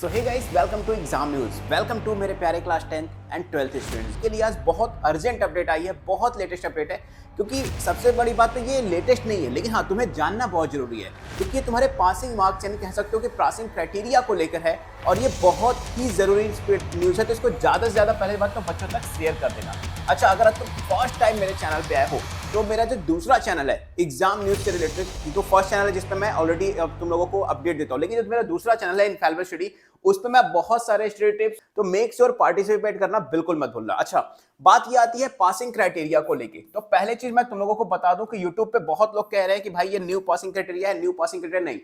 So hey guys, welcome to exam news. Welcome to मेरे प्यारे class 10th and 12th students के लिए आज बहुत अर्जेंट अपडेट आई है, बहुत लेटेस्ट अपडेट है। क्योंकि सबसे बड़ी बात तो ये लेटेस्ट नहीं है, लेकिन हाँ तुम्हें जानना बहुत जरूरी है क्योंकि ये तुम्हारे पासिंग मार्क्स यानी कह सकते हो कि पासिंग क्राइटेरिया को लेकर है और ये बहुत ही जरूरी न्यूज़ है। तो इसको ज़्यादा से ज़्यादा पहले बात तो बच्चों तक शेयर कर देना। अच्छा, अगर तुम फर्स्ट टाइम मेरे चैनल पे आए हो तो मेरा जो दूसरा चैनल है एग्जाम न्यूज़ से रिलेटेड, तो फर्स्ट चैनल है जिस पर मैं ऑलरेडी तुम लोगों को अपडेट देता हूँ, लेकिन जो मेरा दूसरा चैनल है इनफैलिबल स्टडी, उस पर मैं बहुत सारे स्टडी टिप्स, तो मेक श्योर पार्टिसिपेट करना बिल्कुल मत भूलना। अच्छा, बात ये आती है पासिंग क्राइटेरिया को लेके। तो पहले चीज मैं तुम लोगों को बता दूं कि यूट्यूब पे बहुत लोग कह रहे हैं कि भाई ये न्यू पासिंग क्राइटेरिया है, न्यू पासिंग क्राइटेरिया नहीं,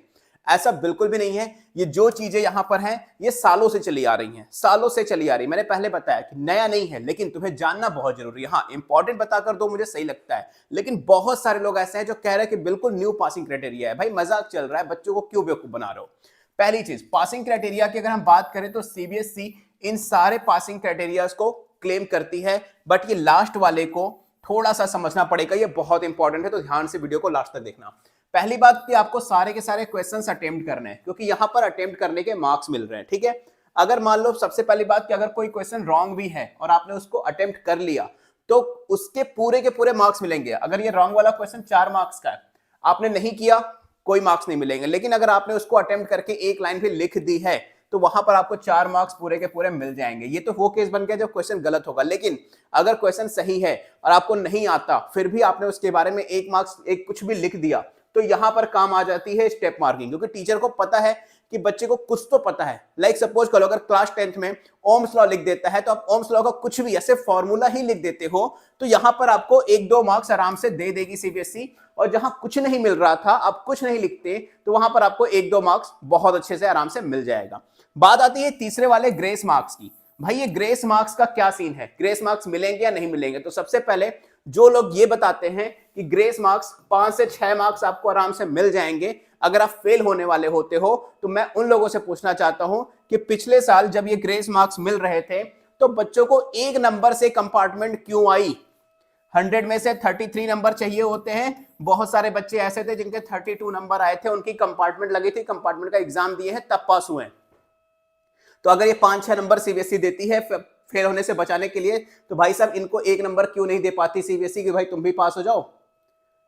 ऐसा बिल्कुल भी नहीं है। ये जो चीजें यहां पर हैं ये सालों से चली आ रही हैं, सालों से चली आ रही। मैंने पहले बताया कि नया नहीं है, लेकिन तुम्हें जानना बहुत जरूरी है। हाँ, इंपॉर्टेंट बताकर दो मुझे सही लगता है, लेकिन बहुत सारे लोग ऐसे हैं जो कह रहे हैं कि बिल्कुल न्यू पासिंग क्राइटेरिया है। भाई मजाक चल रहा है, बच्चों को क्यों बेवकूफ बना रहे हो। पहली चीज, पासिंग क्राइटेरिया की अगर हम बात करें तो सीबीएसई इन सारे पासिंग क्राइटेरियाज को क्लेम करती है, बट ये लास्ट वाले को थोड़ा सा समझना पड़ेगा, ये बहुत इंपॉर्टेंट है, तो ध्यान से वीडियो को लास्ट तक देखना। पहली बात कि आपको सारे के सारे क्वेश्चंस अटेम्प्ट करने हैं, क्योंकि यहां पर अटेम्प्ट करने के मार्क्स मिल रहे हैं, ठीक है। अगर मान लो सबसे पहली बात कि अगर कोई क्वेश्चन रॉन्ग भी है और आपने उसको अटेम्प्ट कर लिया तो उसके पूरे के पूरे मार्क्स मिलेंगे। अगर ये रॉन्ग वाला क्वेश्चन 4 मार्क्स का है, आपने नहीं किया, कोई मार्क्स नहीं मिलेंगे, लेकिन अगर आपने उसको अटेम्प्ट करके एक लाइन भी लिख दी है तो वहां पर आपको 4 मार्क्स पूरे के पूरे मिल जाएंगे। ये तो वो केस बन गया जब क्वेश्चन गलत होगा, लेकिन अगर क्वेश्चन सही है और आपको नहीं आता फिर भी आपने उसके बारे में 1 मार्क्स एक कुछ भी लिख दिया तो यहां पर काम आ जाती है स्टेप मार्किंग, क्योंकि टीचर को पता है कि बच्चे को कुछ तो पता है। लाइक सपोज करो, अगर क्लास 10th में ओम्स लॉ लिख देता है तो आप ओम्स लॉ का कुछ भी ऐसे फॉर्मूला ही लिख देते हो तो यहां पर आपको 1-2 मार्क्स आराम से दे देगी सीबीएसई। और जहां कुछ नहीं मिल रहा था, आप कुछ नहीं लिखते, तो वहां पर आपको 1-2 मार्क्स बहुत अच्छे से आराम से मिल जाएगा। बात आती है तीसरे वाले ग्रेस मार्क्स की। भाई ये ग्रेस मार्क्स का क्या सीन है, ग्रेस मार्क्स मिलेंगे या नहीं मिलेंगे। तो सबसे पहले जो लोग ये बताते हैं कि ग्रेस मार्क्स 5 से 6 मार्क्स आपको आराम से मिल जाएंगे अगर आप फेल होने वाले होते हो, तो मैं उन लोगों से पूछना चाहता हूं कि पिछले साल जब ये ग्रेस मार्क्स मिल रहे थे तो बच्चों को 1 नंबर से कंपार्टमेंट क्यों आई। 100 में से 33 नंबर चाहिए होते हैं। बहुत सारे बच्चे ऐसे थे जिनके 32 नंबर आए थे, उनकी कंपार्टमेंट लगी थी, कंपार्टमेंट का एग्जाम दिए हैं तब पास हुए। तो अगर ये 5-6 नंबर सीबीएसई देती है फेल होने से बचाने के लिए, तो भाई साहब इनको 1 नंबर क्यों नहीं दे पाती सीबीएसई कि भाई तुम भी पास हो जाओ।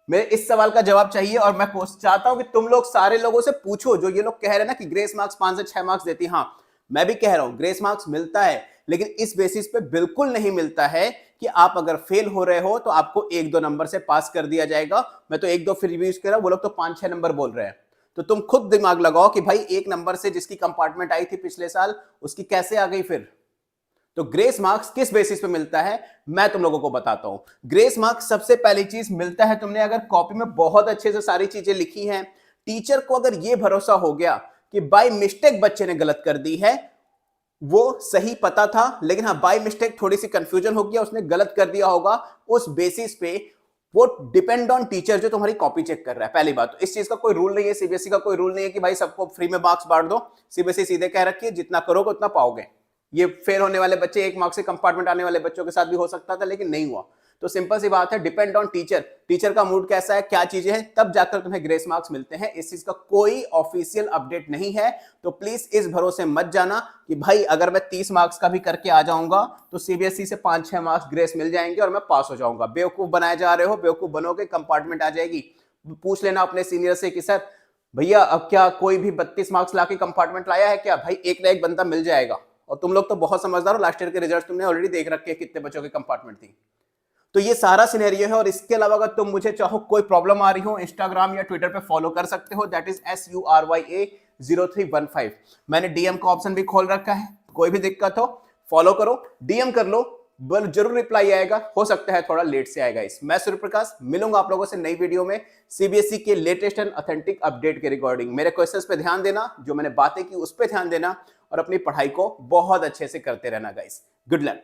मेरे इस सवाल का जवाब चाहिए और मैं चाहता हूं कि तुम लोग सारे लोगों से पूछो जो ये लोग कह रहे हैं ना कि ग्रेस मार्क्स 5 से 6 मार्क्स देती है। हाँ, मैं भी कह रहा हूं ग्रेस मार्क्स मिलता है, लेकिन इस बेसिस पे बिल्कुल नहीं मिलता है कि आप अगर फेल हो रहे हो तो आपको 1-2 नंबर से पास कर दिया जाएगा। मैं तो 1-2 फिर भी यूज कर रहा हूं, वो लोग तो 5-6 नंबर बोल रहे हैं। तो तुम खुद दिमाग लगाओ कि भाई 1 नंबर से जिसकी कंपार्टमेंट आई थी पिछले साल उसकी कैसे आ गई फिर। तो ग्रेस मार्क्स किस बेसिस पे मिलता है मैं तुम लोगों को बताता हूं। ग्रेस मार्क्स सबसे पहली चीज मिलता है, तुमने अगर कॉपी में बहुत अच्छे से सारी चीजें लिखी हैं, टीचर को अगर यह भरोसा हो गया कि बाय मिस्टेक बच्चे ने गलत कर दी है, वो सही पता था लेकिन हाँ बाय मिस्टेक थोड़ी सी कंफ्यूजन हो गया, उसने गलत कर दिया होगा, उस बेसिस पे वो डिपेंड ऑन टीचर जो तुम्हारी कॉपी चेक कर रहा है। पहली बात तो इस चीज का कोई रूल नहीं है, सीबीएसई का कोई रूल नहीं है कि भाई सबको फ्री में मार्क्स बांट दो। सीबीएसई सीधे कह रखी है जितना करोगे उतना पाओगे। ये फेल होने वाले बच्चे 1 मार्क्स से कंपार्टमेंट आने वाले बच्चों के साथ भी हो सकता था, लेकिन नहीं हुआ। तो सिंपल सी बात है, डिपेंड ऑन टीचर, टीचर का मूड कैसा है, क्या चीजें हैं, तब जाकर तुम्हें ग्रेस मार्क्स मिलते हैं। इस चीज का कोई ऑफिशियल अपडेट नहीं है, तो प्लीज इस भरोसे मत जाना कि भाई अगर मैं 30 मार्क्स का भी करके आ जाऊंगा तो सीबीएसई से 5-6 मार्क्स ग्रेस मिल जाएंगे और मैं पास हो जाऊंगा। बेवकूफ बनाए जा रहे हो, बेवकूफ बनोगे, कंपार्टमेंट आ जाएगी। पूछ लेना अपने सीनियर से कि सर भैया अब क्या कोई भी 32 मार्क्स लाके कंपार्टमेंट लाया है क्या। भाई एक ना एक बंदा मिल जाएगा। और तुम लोग तो बहुत समझदार हो, लास्ट ईयर के रिजल्ट तुमने ऑलरेडी देख रखे हैं कितने बच्चों की कंपार्टमेंट थी। तो ये सारा सिनेरियो है। और इसके अलावा अगर तुम मुझे चाहो कोई प्रॉब्लम आ रही हो, इंस्टाग्राम या ट्विटर पे फॉलो कर सकते हो, दैट इज SURYA0315। मैंने डीएम का ऑप्शन भी खोल रखा है, कोई भी दिक्कत हो फॉलो करो, डीएम कर लो, जरूर रिप्लाई आएगा। हो सकता है थोड़ा लेट से आएगा। मैं सूर्य प्रकाश मिलूंगा आप लोगों से नई वीडियो में सीबीएसई के लेटेस्ट एंड ऑथेंटिक अपडेट के रिगार्डिंग। मेरे क्वेश्चंस पे ध्यान देना, जो मैंने बातें की उस पे ध्यान देना और अपनी पढ़ाई को बहुत अच्छे से करते रहना गाइस। Good luck.